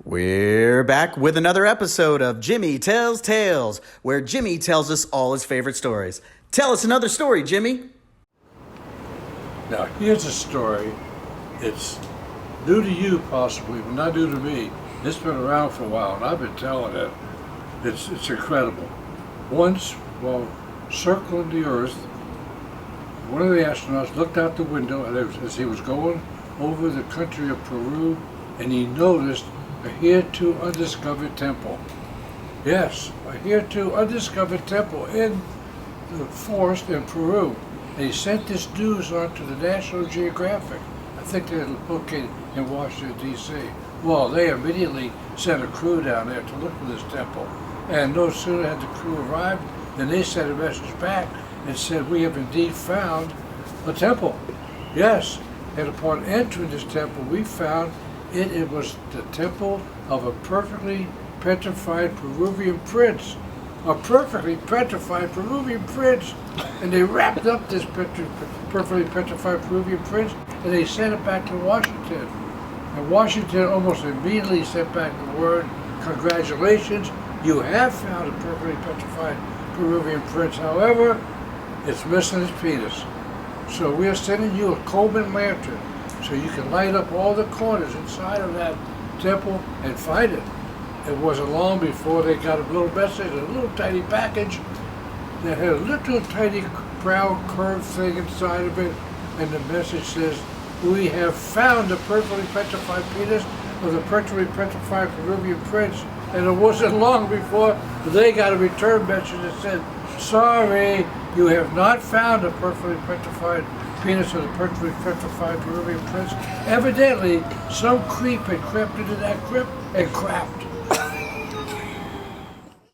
We're back with another episode of Jimmy Tells Tales, where Jimmy tells us all his favorite stories. Tell us another story, Jimmy. Now, here's a story. It's new to you, possibly, but not new to me. It's been around for a while, and I've been telling it. It's incredible. Once, while circling the Earth, one of the astronauts looked out the window as he was going over the country of Peru, and he noticed a hitherto undiscovered temple. Yes, a hitherto undiscovered temple in the forest in Peru. And he sent this news on to the National Geographic. I think they're located in Washington, D.C. Well, they immediately sent a crew down there to look for this temple. And no sooner had the crew arrived than they sent a message back and said, "We have indeed found a temple." Yes, and upon entering this temple, we found it was the temple of a perfectly petrified Peruvian prince. A perfectly petrified Peruvian prince. And they wrapped up this perfectly petrified Peruvian prince and they sent it back to Washington. And Washington almost immediately sent back the word, "Congratulations, you have found a perfectly petrified Peruvian prince. However, it's missing his penis. So we are sending you a Coleman lantern so you can light up all the corners inside of that temple and find it." It wasn't long before they got a little message, a little tiny package that had a little tiny brown curved thing inside of it, and the message says, "We have found the perfectly petrified penis of the perfectly petrified Peruvian prince." And it wasn't long before they got a return message that said, "Sorry, you have not found a perfectly petrified penis of the perfectly petrified Peruvian prince." Evidently, some creep had crept into that crypt and crapped.